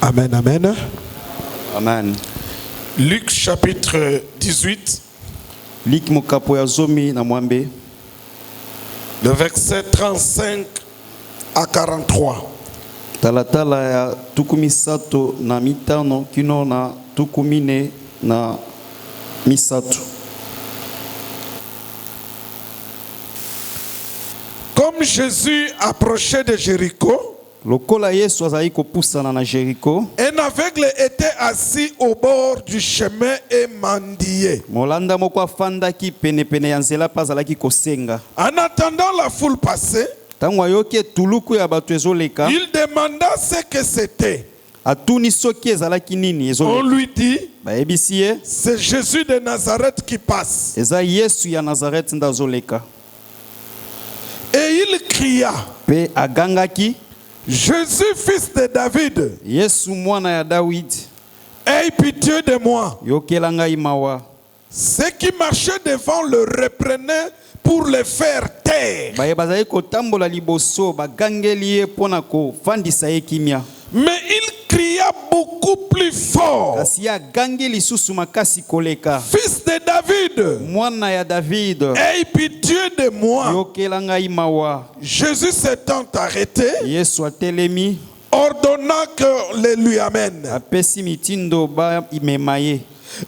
Amen, amen. Amen. Luc chapitre 18. Luc mokapo ya zomi na mwambe. Le verset 35 à 43. Talatala ya tukumi sato na mitano kino na tukumine na misato. Comme Jésus approchait de Jéricho, Lokola Yesu azali kopusana na Jéricho, un aveugle était assis au bord du chemin et mendiait. molanda moko afandaki pene pene ya nzela pa azalaki kosenga. En attendant la foule passer, Tango ayoki etuluku ya bato ezoleka, il demanda ce que c'était. atuni soki ezalaki nini On ezoleka. lui dit, Bayebisi ye, c'est Jésus de Nazareth qui passe. eza Yesu ya Nazareth nda azoleka. Et il cria, Pe agangaki, Jésus, fils de David, Yesu mwana ya David, aie pitié de moi. yokela ngai mawa. Ceux qui marchaient devant le reprenaient pour le faire taire. Baye bazali kotambola liboso bagangeli ye pona kofandisa ye kimia. Mais il cria beaucoup plus fort, Kasi ya gangi lisusu makasi koleka. fils de David, Mwana ya David, aie pitié de moi. yokela ngai mawa. Jésus s'étant arrêté, Yesu atelemi, ordonna que le lui amène. apesi mitindo ba imema ye.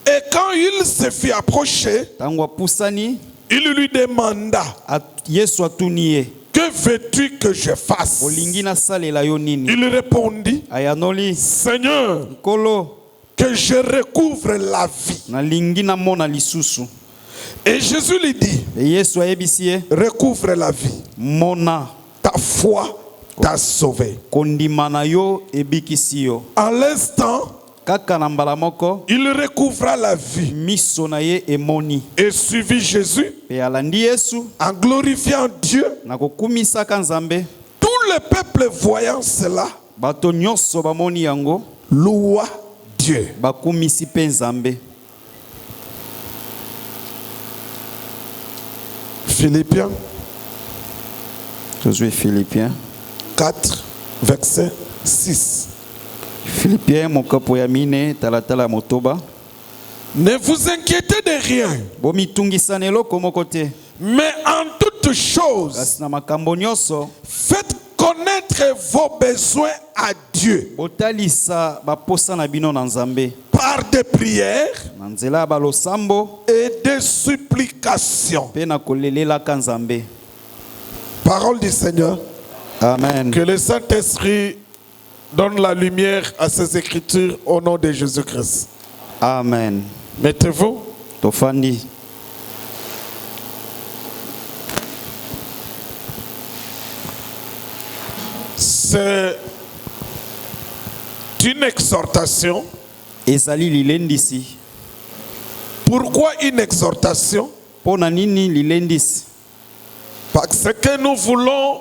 Et quand il se fit approcher, Tango apusani, il lui demanda, Yesu atuni ye, que veux-tu que je fasse? olingi nasalela yo nini? Il répondit, Ayanoli, Seigneur, kolo, que je recouvre la vie. nalingi namona lisusu. Et Jésus lui dit, E Yesu ayebisi ye, recouvre la vie. mona, Ta foi t'a sauvé. kondima na yo ebikisi yo. En l'instant, Kaka na mbala moko, il recouvra la vie miso na ye emoni. et suivit Jésus Pe alandi Yesu, en glorifiant Dieu. na kokumisaka Nzambe. Tout le peuple voyant cela Bato nyonso bamoni yango, loua Dieu. bakumisi pe Nzambe. Philippiens Josué Philippiens. 4, verset 6. Philippiens mokapo ya mine talatala motoba. Ne vous inquiétez de rien, Bomitungisa eloko moko te. mais en toutes choses, Kasi na makambo nyonso, faites connaître vos besoins à Dieu botalisa baposa na bino na Nzambe. par des prières Na nzela ya balosambo, et des supplications. pe na kolelelaka Nzambe. Parole du Seigneur. Amen. Que le Saint-Esprit donne la lumière à ces écritures au nom de Jésus-Christ. Amen. Mettez-vous. Tofandi. C'est une exhortation. Ezali lilendisi. Pourquoi une exhortation? Pona nini lilendisi? Parce que nous voulons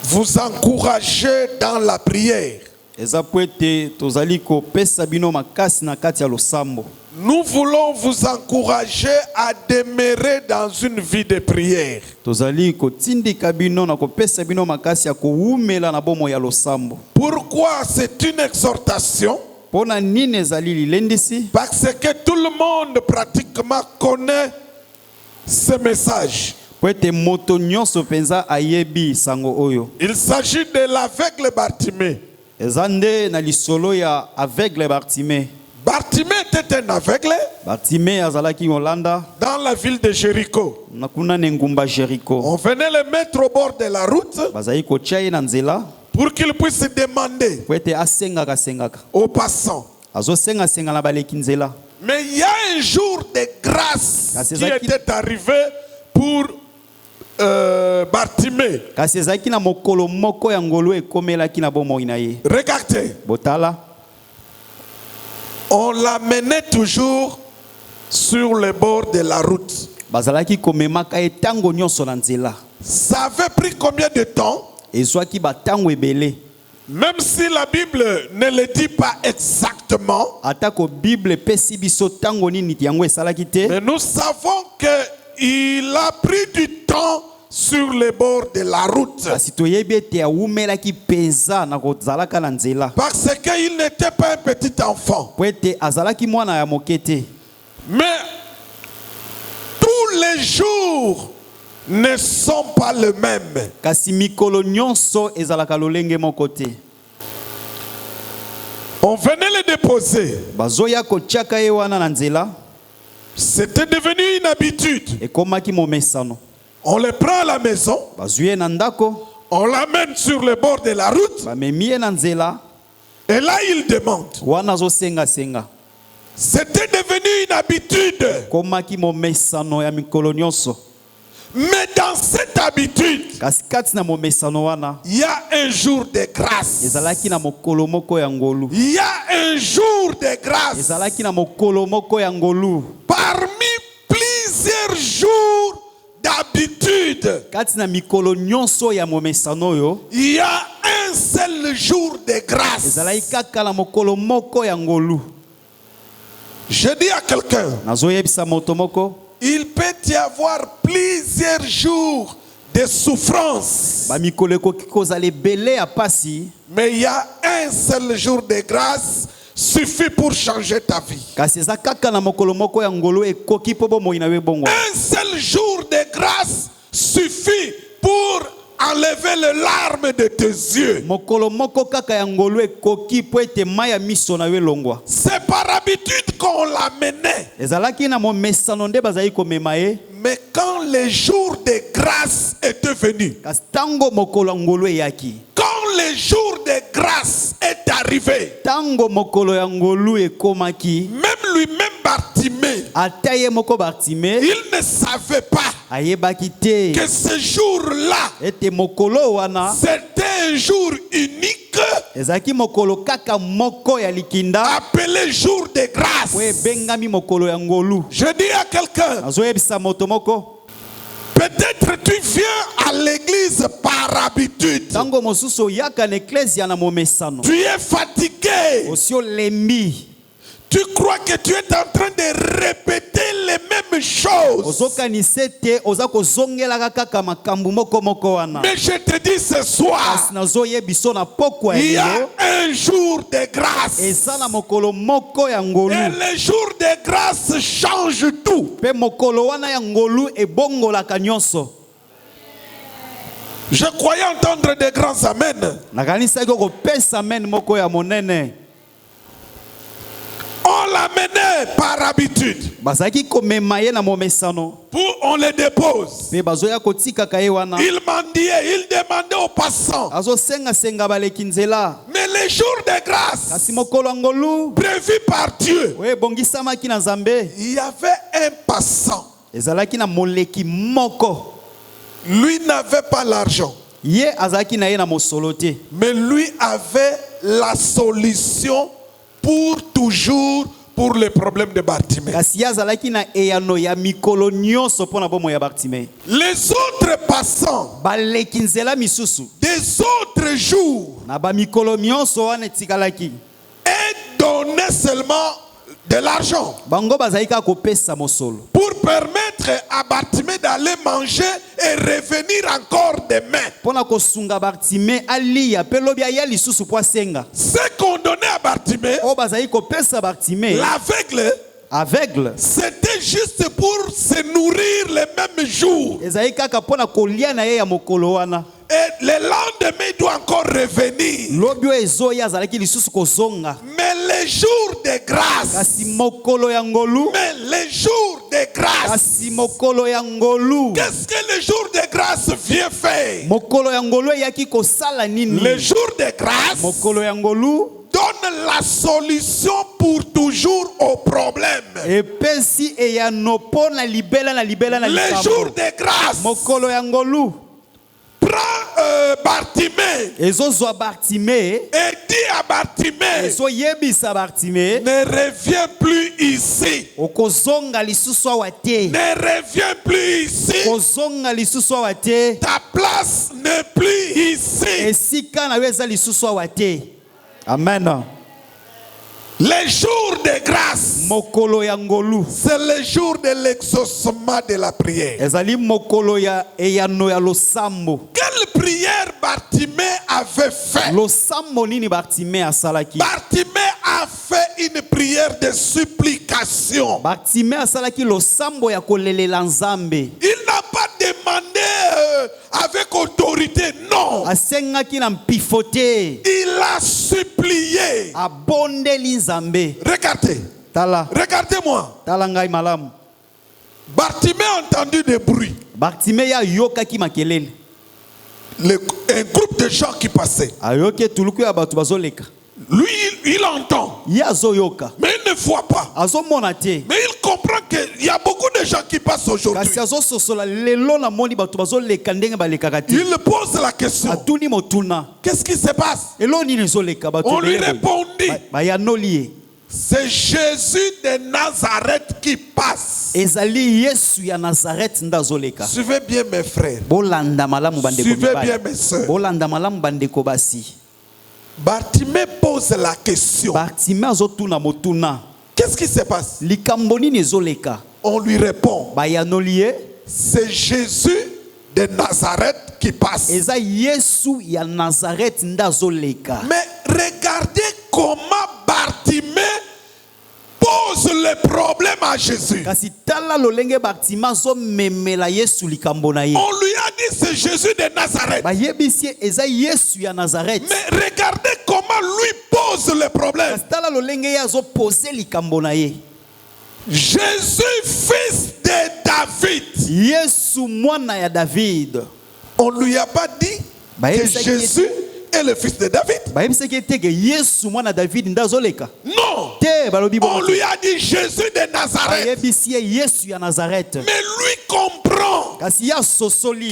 vous encourager dans la prière. Eza po ete tozali kopesa bino makasi na kati ya losambo. Nous voulons vous encourager à demeurer dans une vie de prière. Tozali kotindika bino na kopesa bino makasi ya koumela na bomo ya losambo. Pourquoi c'est une exhortation? Pona nini ezali lilendisi? Parce que tout le monde pratiquement connaît ce message. Po ete moto nyonso penza ayebi sango oyo. Il s'agit de l'aveugle Bartimée. Eza nde na lisolo ya aveugle Bartimée. Bartimée était un aveugle Bartimée azalaki Yolanda dans la ville de Jéricho. na kuna ngumba Jéricho. On venait le mettre au bord de la route Bazali kotia ye na nzela pour qu'il puisse demander po ete asengaka sengaka. aux passants. Azosenga senga na baleki nzela. Mais il y a un jour de grâce Ah, c'est qui ça qui- était arrivé pour Bartimée. Kasi ezalaki na mokolo moko ya ngolo ekomelaki na bomoi na ye. Regardez, Botala, on l'amenait toujours sur le bord de la route. bazalaki komemaka ye tango nyonso na nzela. Ça avait pris combien de temps? Ezwaki batango ebele. Même si la Bible ne le dit pas exactement, Atako Bible pesi biso tango nini yango esalaki te. mais nous savons qu'il a pris du temps sur les bords de la route. kasi toyebi ete awumelaki mpenza na kozalaka na nzela Parce qu'il n'était pas un petit enfant. po ete azalaki mwana ya moke te. Mais tous les jours ne sont pas les mêmes. Kasi mikolo nyonso ezalaka lolenge moko te. On venait le déposer. Bazoya kotiaka ye wana na nzela C'était devenu une habitude. ekomaki momesano. On le prend à la maison, Bazwi ye na ndako on l'amène sur le bord de la route, bamemi ye na nzela et là il demande. wana azosengasenga. C'était devenu une habitude. Komaki momesano ya mikolo nyonso. Mais dans cette habitude, Kasi kati na momesano wana il y a un jour de grâce. ezalaki na mokolo moko ya ngolu. Il y a un jour de grâce. Ezalaki na mokolo moko ya ngolu. Parmi plusieurs jours d'habitude, Kati na mikolo nyonso ya momesano yo il y a un seul jour de grâce. ezalaki kaka na mokolo moko ya ngolu. Je dis à quelqu'un, Nazoyebisa moto moko il peut y avoir plusieurs jours de souffrance, ba mikolo ekoki kozala ebele ya pasi, mais il y a un seul jour de grâce suffit pour changer ta vie. kasi eza kaka na mokolo moko ya ngolu ekoki po bomoi na yo ebongwa. Un seul jour de grâce suffit pour enlever les larmes de tes yeux. Mokolo moko kaka ya ngolu ekoki po ete mai ya miso na yo elongwa. C'est par habitude qu'on l'amenait. Ezalaki na momesano nde bazali komema ye, Mais quand le jour de grâce était venu, kasi tango mokolo ya ngolu eyaki, quand le jour de grâce est arrivé, tango mokolo ya ngolu ekomaki, même lui-même Bartimée, ata ye moko Bartime il ne savait pas ayebaki te que ce jour-là, ete mokolo wana c'était un jour unique ezalaki mokolo kaka moko ya likinda appelé jour de grâce. po ebengami mokolo ya ngolu. Je dis à quelqu'un, Nazoyebisa moto moko peut-être tu viens à l'église par habitude. tango mosusu oyaka na eklezia na momesano Tu es fatigué. osi olembi Tu crois que tu es en train de répéter les mêmes choses. ozokanisa ete oza kozongelaka kaka makambo moko moko wana. Mais je te dis ce soir, Kasi nazoyebiso na pokwa il y ya a lelo un jour de grâce. eza na mokolo moko ya ngolu, Et le jour de grâce change tout. pe mokolo wana ya ngolu ebongolaka nyonso. Je croyais entendre des grands amen. Nakanisaki kopesa amen moko ya monene. On l'amenait par habitude. Bazaki komema ye na momesano On le dépose. pe bazoya kotikaka ye wana Il mendiait, il demandait aux passants. azosengasenga baleki nzela. Mais les jours de grâce Kasi mokolo ya ngolu prévus par Dieu, oyo ebongisamaki na Nzambe il y avait un passant. ezalaki na moleki moko, Lui n'avait pas l'argent, ye azalaki na ye na mosolo te, mais lui avait la solution pour toujours pour les problèmes de Bartimée. kasi ye azalaki na eyano ya mikolo nyonso mpo na bomo ya Bartime. Les autres passants Baleki nzela misusu des autres jours na bamikolo nyonso wana etikalaki, et donnaient seulement de l'argent bango bazalaki kaka kopesa mosolo pour permettre à Bartimée d'aller manger et revenir encore demain. mpo na kosunga Bartime alia mpe lobi aya lisusu mpo asenga. Ce qu'on donnait à Bartimée, Oyo bazalaki kopesa Bartime l'aveugle, aveugle, c'était juste pour se nourrir le même jour. ezalaki kaka mpo na kolia na ye ya mokolo wana. Et le lendemain, il doit encore revenir. Lobi oyo ezoya azalaki lisusu kozonga. Mais les jours de grâce, Kasi mokolo ya ngolu, mais les jours de grâce, kasi mokolo ya ngolu, qu'est-ce que le jour de grâce vient faire? mokolo ya ngolu eyaki kosala nini? Le jour de grâce Mokolo ya ngolu donne la solution pour toujours au problème. epesi eyano mpo na libela na libela na Le jour likambo. de grâce Mokolo ya ngolu prend Bartimée ezozwa Bartime et dit à Bartimée, ezoyebisa Bartime ne reviens plus ici. okozonga lisusu awa te, Ne reviens plus ici. kozonga lisusu awa te, Ta place n'est plus ici. esika na yo eza lisusu awa te. Amen. Les jours de grâce, mokolo ya ngolu c'est le jour de l'exaucement de la prière. ezali mokolo ya eyano ya losambo. Quelle prière Bartimée avait fait? Losambo nini Bartimée asalaki? Bartimée a fait une prière de supplication. Bartimée asalaki losambo ya kolelela Nzambe. Il n'a pas demandé avec autorité, non. Asengaki na mpifote. Il a supplié. Abondeli Nzambe. Regardez. Tala. Regardez-moi. Tala ngai malamu. Bartimée a entendu des bruits. Bartimée ya yokaki makelele. Un groupe de gens qui passaient. Ayoke tuluku ya batu bazoleka. Lui, il entend. Yazo yoka. Mais il ne voit pas. Azo monate. Mais il comprend qu'il y a beaucoup de gens qui passent aujourd'hui. Kasi azo sosola lelo na moni batu bazoleka ndenge balekaka te. Il pose la question. Atuni motuna. Qu'est-ce qui se passe? Elo nini zoleka batu. On lui répondit. Bayanoli. C'est Jésus de Nazareth qui passe. Ezali Yesu ya Nazareth ndazoleka. Suivez bien mes frères. Bolanda malamu bandeko. Suivez bien mes sœurs. Bolanda malamu bandeko basi. Bartimée pose la question. Bartimée azotuna motuna. Qu'est-ce qui se passe? Likambo nini zoleka? On lui répond. Bayanoli. C'est Jésus de Nazareth qui passe. Eza Yesu ya Nazareth ndazoleka. Mais regardez comment Bartimée pose le problème à Jésus. Kasi tala lolenge Bartimée zo memela Yesu likambo na ye. On lui a dit c'est Jésus de Nazareth. Ba yebisi eza Yesu ya Nazareth. Mais regardez comment lui pose le problème. Kasi tala lolenge ya zo poser likambo na ye. Jésus fils de David. Yesu mwana ya David. On lui a pas dit que Jésus est le fils de David. Non. On lui a dit Jésus de Nazareth. Mais lui comprend que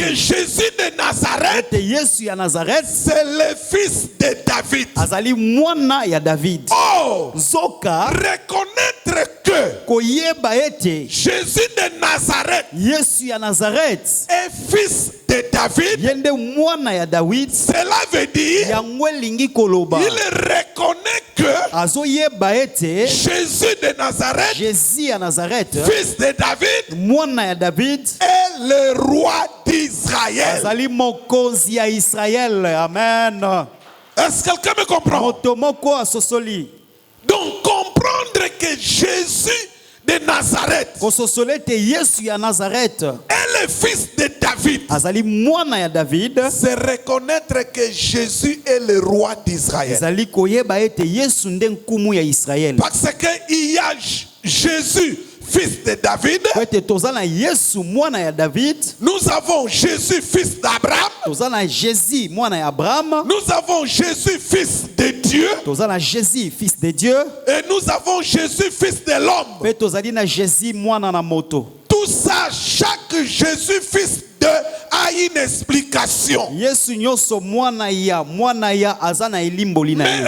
Jésus de Nazareth, c'est le fils de David. Oh, reconnaître que Jésus de Nazareth est fils de David, cela veut dire il reconnaît que Jésus de Nazareth, fils de David, est le roi d'Israël. Amen. Est-ce que quelqu'un me comprend? Donc comprendre que Jésus de Nazareth est le fils de David, c'est reconnaître que Jésus est le roi d'Israël. Parce qu'il y a Jésus fils de David, nous avons Jésus fils d'Abraham, nous avons Jésus fils de Dieu, et nous avons Jésus fils de l'homme. Tout ça, chaque Jésus fils de a une explication. Mais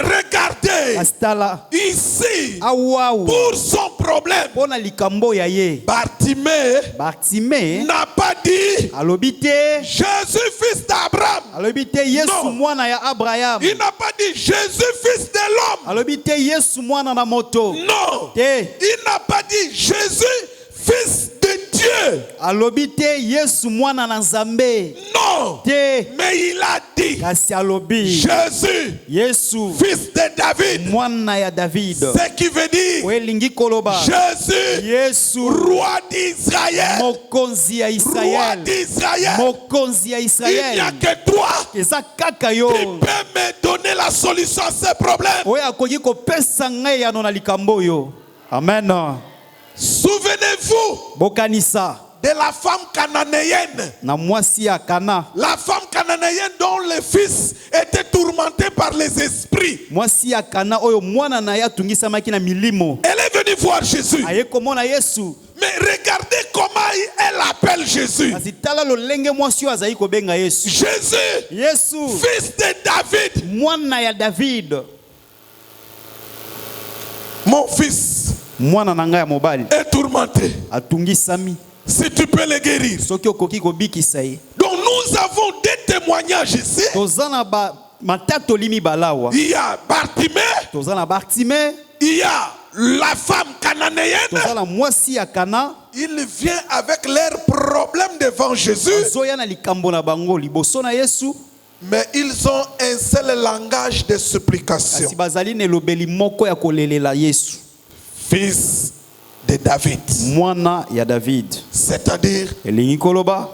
regardez ici, pour son problème, Bartimée n'a pas dit Jésus fils d'Abraham. Non. Il n'a pas dit Jésus fils de l'homme. Non. Il n'a pas dit Jésus fils de Dieu. Non. Mais il a dit Jésus, fils de David. Ce qui veut dire Jésus, roi d'Israël. Roi d'Israël. Il n'y a que toi qui peux me donner la solution à ce problème. Amen. Souvenez-vous de la femme cananéenne. La femme cananéenne dont le fils était tourmenté par les esprits. Elle est venue voir Jésus. Mais regardez comment elle appelle Jésus. Jésus, fils de David. Mon fils est tourmenté. Si tu peux le guérir. Donc nous avons des témoignages ici. Il y a Bartimée. il y a la femme cananéenne. Il vient avec leurs problèmes devant Jésus. Mais ils ont un seul langage de supplication. Fils de David. C'est-à-dire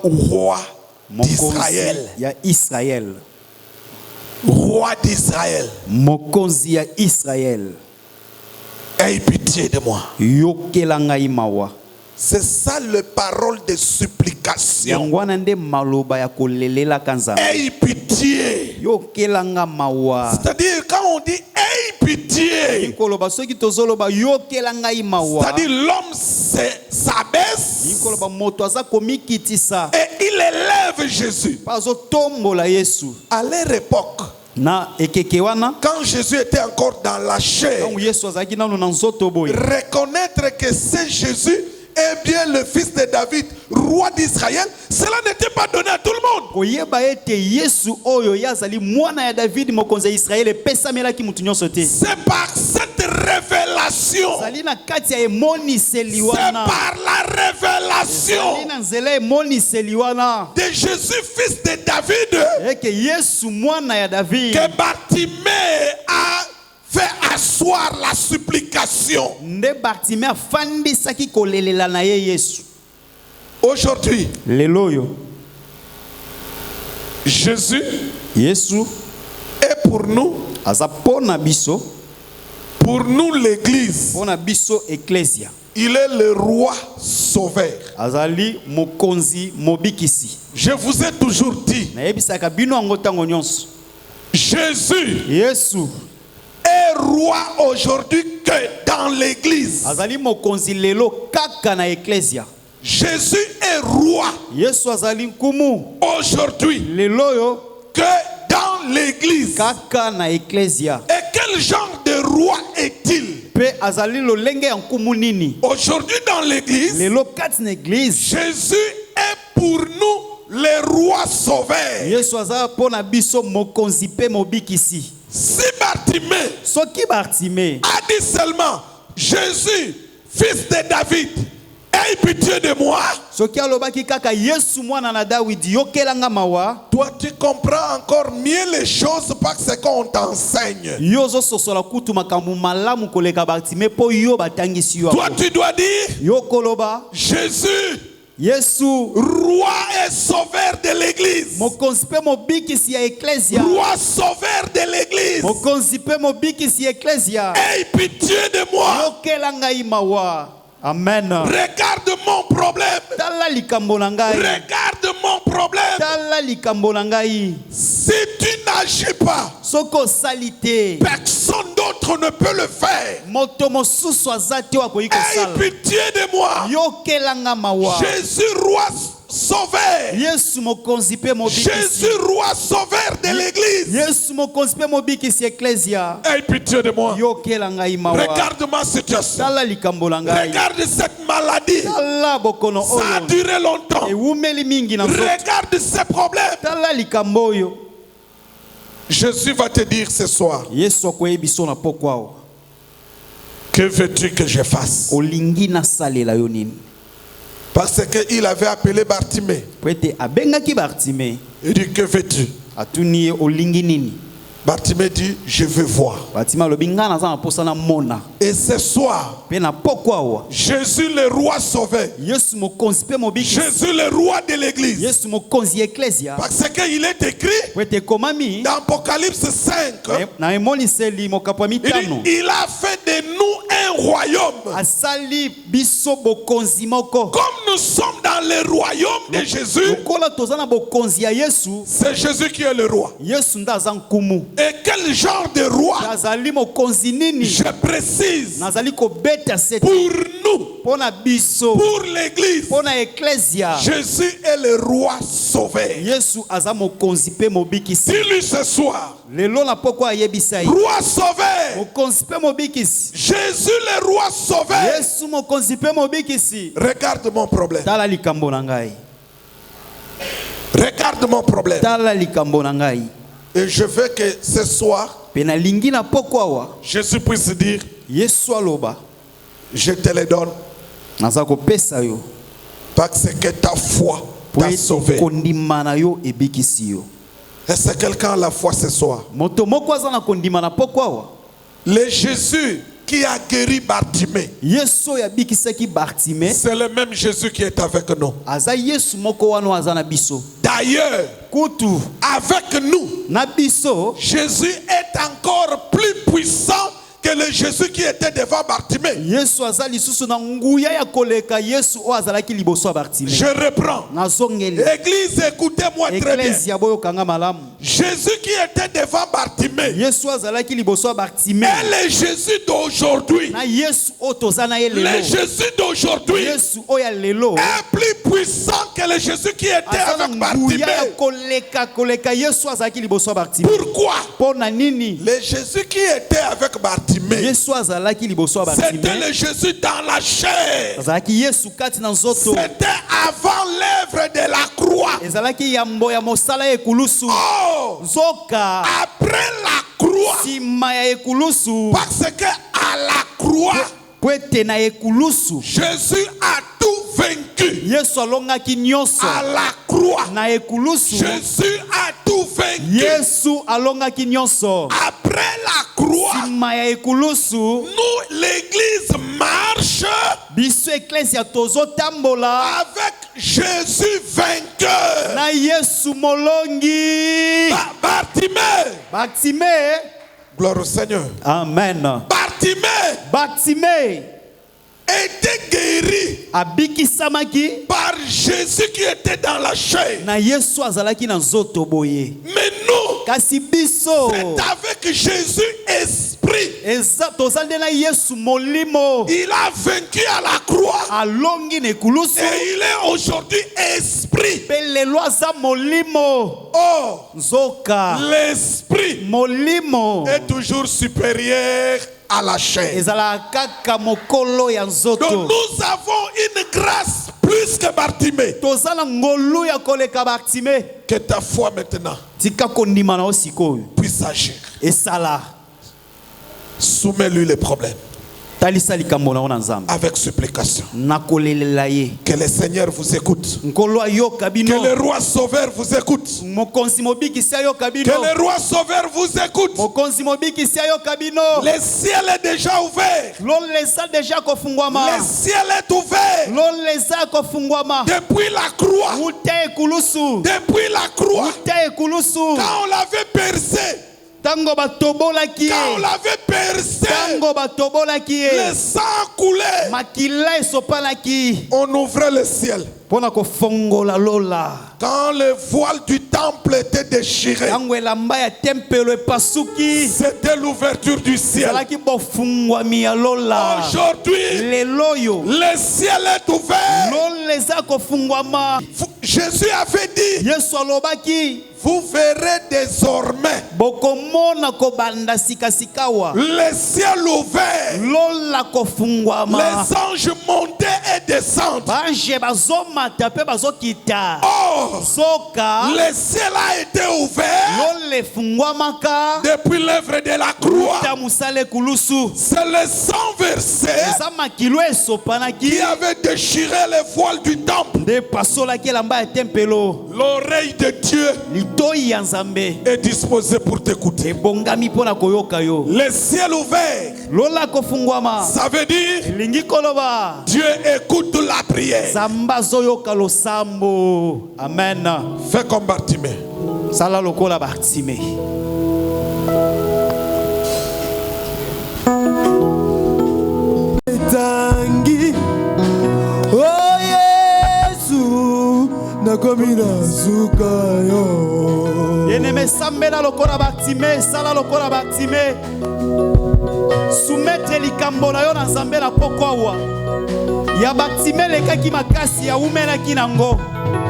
roi d'Israël. Roi d'Israël. Aie pitié de moi. C'est ça le parole de supplication. Aie pitié. C'est-à-dire quand on dit aie pitié, c'est-à-dire l'homme s'abaisse et il élève Jésus. À leur époque, quand Jésus était encore dans la chair, reconnaître que c'est Jésus est bien le fils de David, roi d'Israël, cela n'était pas donné à tout le monde. C'est par cette révélation, c'est par la révélation de Jésus, fils de David, que Bartimée a fait asseoir la supplication. Aujourd'hui, Jésus est pour nous, l'église. Il est le roi sauveur. Je vous ai toujours dit, Jésus est roi aujourd'hui que dans l'église. Jésus est roi aujourd'hui que dans l'église. Et quel genre de roi est-il? Aujourd'hui dans l'église, Jésus est pour nous le roi sauveur. Si Bartimée a dit seulement Jésus, fils de David, aie pitié de moi, toi tu comprends encore mieux les choses parce qu'on t'enseigne. Toi tu dois dire Jésus, roi et sauveur de l'église. Roi sauveur de l'église. Aie pitié de moi. Amen. Regarde mon problème. Regarde mon problème. Si tu n'agis pas, personne d'autre ne peut le faire. Aie pitié de moi. Jésus, roi sauveur. Jésus, roi sauveur de l'église. Aie pitié de moi. Regarde ma situation. Regarde cette maladie. Ça a duré longtemps. Regarde ces problèmes. Jésus va te dire ce soir, que veux-tu que je fasse? Parce qu'il avait appelé Bartimée. Il dit, que veux-tu? Bartimée dit, je veux voir. Et ce soir, Jésus le roi sauveur, Jésus le roi de l'église, parce qu'il est écrit dans Apocalypse 5, il a fait de nous un royaume. Comme nous sommes dans le royaume de Jésus, c'est Jésus qui est le roi. Et quel genre de roi? Je précise, pour nous, pour l'église, Jésus est le roi sauveur. Dis-lui ce soir, roi sauveur, Jésus le roi sauveur. Regarde mon problème. Regarde mon problème. Et je veux que ce soir, Jésus puisse dire, Yesu aloba. Je te les donne. Nazako pesa yo. Parce que ta foi t'a sauvé. Kondimana yo ebikisi yo. Est-ce que quelqu'un a la foi ce soir? Moto moko azana kondimana pokwa wa. Le Jésus qui a guéri Bartimée, Yesu ya bikisaki Bartimée, c'est le même Jésus qui est avec nous. Aza Yesu moko wano azana biso. D'ailleurs, Kutu avec nous, na biso, Jésus est encore plus puissant que le Jésus qui était devant Bartimée. Yesu azali susu na nguya ya koleka Yesu o azalaki liboso Bartimée. Je reprends. Église, écoutez-moi très bien. Jésus qui était devant Bartimée, Yesu azalaki liboso Bartimée, et le Jésus d'aujourd'hui, na Yesu o tozana ye lelo, le Jésus d'aujourd'hui Yesu o ya lelo est plus puissant que le Jésus qui était avec Bartimée. Koleka Yesu azalaki liboso Bartimée. Pourquoi? Pona nini? Le Jésus qui était avec Bartimée, c'était le Jésus dans la chair. C'était avant l'œuvre de la croix. Oh, après la croix, parce que à la croix, Jésus a tout vaincu. À la croix, Jésus a tout vaincu. Après la croix, nous, l'église marche avec Jésus vainqueur. Bartimée. Gloire au Seigneur. Amen. Bartimée était guéri par Jésus qui était dans la chair. Mais nous, c'est avec Jésus esprit. Il a vaincu à la croix. Et il est aujourd'hui esprit. Oh, l'esprit est toujours supérieur à la chair. Donc nous avons une grâce plus que Bartimée. Que ta foi maintenant puisse agir. Soumets-lui les problèmes avec supplication. Que le Seigneur vous écoute. Que le roi sauveur vous écoute. Que le roi sauveur vous écoute. Le ciel est déjà ouvert. Le ciel est ouvert. Depuis la croix. Depuis la croix. Quand on l'avait percé. Quand on l'avait percé, le sang coulait. On ouvrait le ciel. Quand le voile du temple était déchiré, c'était l'ouverture du ciel. Aujourd'hui, le ciel est ouvert. Jésus avait dit, vous verrez désormais le ciel ouvert, les anges monter et descendre. Oh, le ciel a été ouvert depuis l'œuvre de la croix. C'est le sang versé qui avait déchiré le voile du temple. L'oreille de Dieu est disposée pour t'écouter. Le ciel ouvert, ça veut dire Dieu écoute la prière. Amen. Fais comme Bartimée. Bien-aimé, sambela lokola Bartimée, sala lokola Bartimée. Soumettre likambo na yo na Nzambe na pokwa wa. Ya Bartimée lekaki makasi ya umela kinango.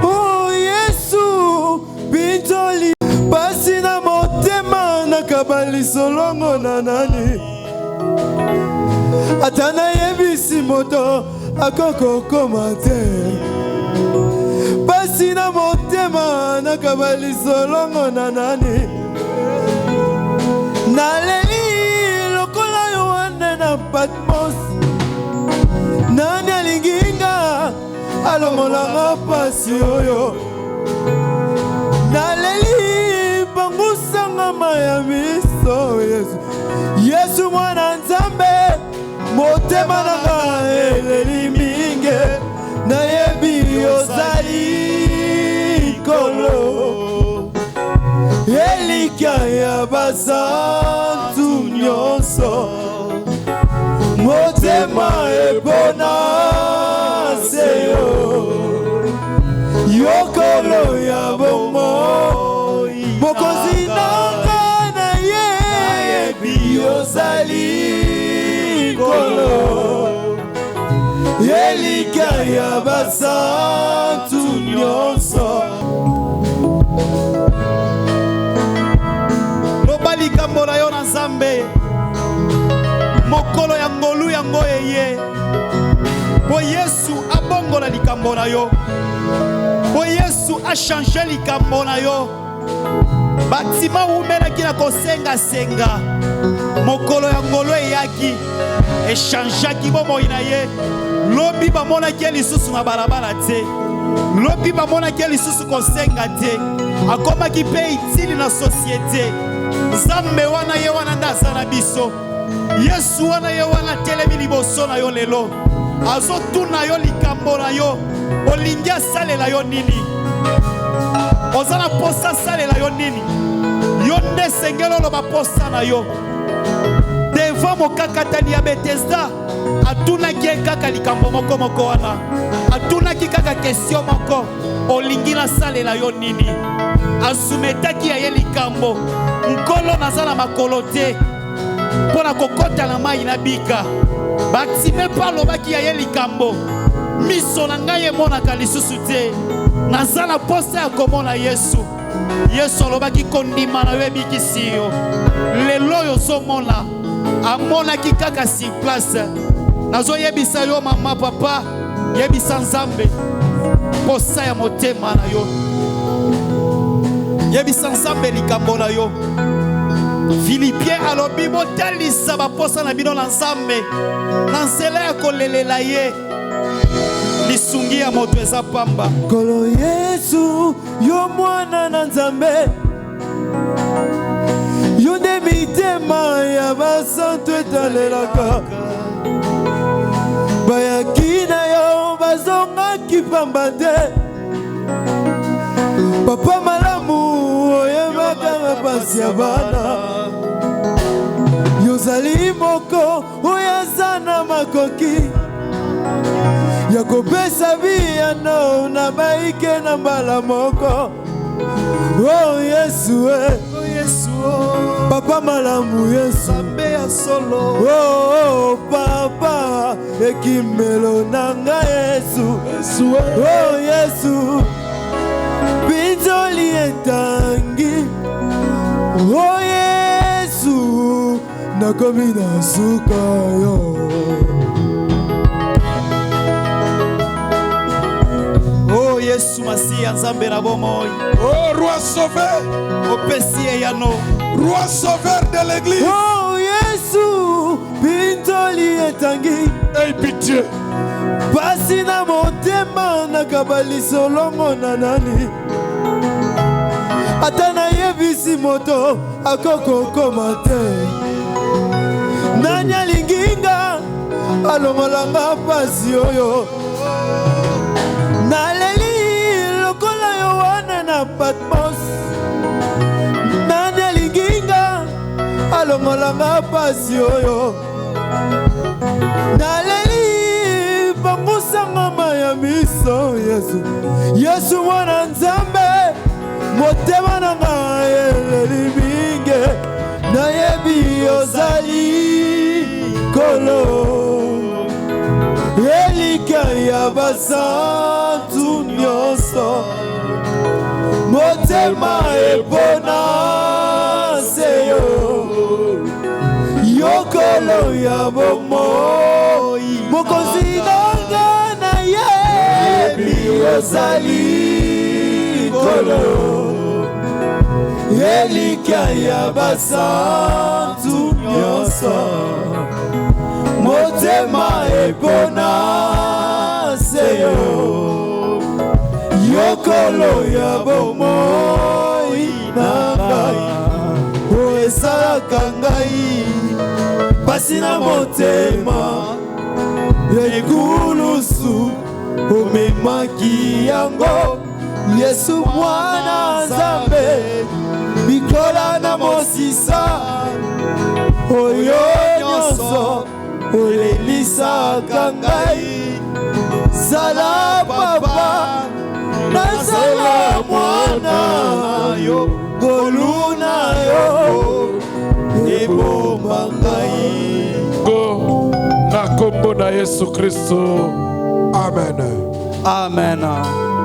Oh Yesu, bintoli pasi na motema na kabali solongo na nani. Atana yebisi moto akoko komate. Pasi na motema na kabali solongo na nani. Naleli lokola yo ande na alongolanga pasi oyo naleli bangusanga maya miso Yesu Yesu mwana nzambe motema nanga eleli mingi nayebi ozali kolo elika ya basantu nyonso motema ebona seyo yokolo ya bomo mokonzi nanga na yebi ozali kolo elika ya basantu nyonso loba likambo na yo na Nzambe mokolo ya ngolu yango eye po Yesu abongola likambo na yo po Yesu a changer likambo na yo batima umelaki na kosenga mokolo ya ngolu eyaki echangeaki bomoi na ye lobi bamonaki lisusu na balabala te lobi bamonaki lisusu kosenga te akomaki mpe itili na société Nzambe wana ye wana nde aza na biso Yesu wana ye wana telemi liboso na yo lelo azotuna yo likambo na yo olingi asalela yo nini oza na posa asalela yo nini yo nde sengeli oloba posa na yo devant mokakatani ya Bethesda atunaki ye kaka likambo moko wana atunaki kaka question moko olingi nasalela yo nini asumetaki ya ye likambo nkolo naza na makolo te pona kokota na mai na bika batime pa alobaki ya ye likambo miso na ngai emonaka lisusu te naza na posa ya komona Yesu alobaki kondima na yo ebikisi yo lelo oyo ozomona amonaki kaka sur place nazoyebisa yo mama papa yebisa Nzambe posa ya motema na yo yebisa Nzambe likambo na yo Philipien alobi botalisa baposa na bino na Nzambe na nzela ya kolelela ye lisungi ya moto eza pamba kolo Yesu yo mwana na Nzambe yo nde mitema ya basantu etalelaka bayaki na yo bazongaki pamba te papa malamu oyebaka mapasi ya bana yozali moko oyo aza na makoki ya kopesa biyano na baike na mbala moko oh Yesu papa malamu Yesu oh papa ekimelo nanga Yesu oh Yesu binzoli etangi oh Yesu nakomi na suka yo oh Yesu Masiya Nzambe na bomoi oh roi sauveur opesi eyano roi sauveur de l'église oh Yesu binzoli etangi aie pitié pasi na motema nakabali solongo na nani ata nayebisi moto akokokoma te nani alinginga alongolanga pasi oyo naleli lokola yo wana na Patmos nani alinginga alongolanga pasi oyo naleli bangusanga maya miso Yesu mwana Nzambe motema nanga eleli mingi nayebi ozali kolo elika ya basantu nyonso motema ebona seyo yokolo ya bomo mokonzi nanga na yebi ozali kolo elika ya basantu nyonso motema ebona seyo ya bomoi na ngai oyo esalaka ngai pasi na motema ekulusu omemaki yango Yesu mwana Nzambe bikola na mosisa oyo nyonso olelisaka ngai sala papa nazala mwana yo goluna yo ebomba ngai go na kombo na Yesu Kristo. Amen. Amen.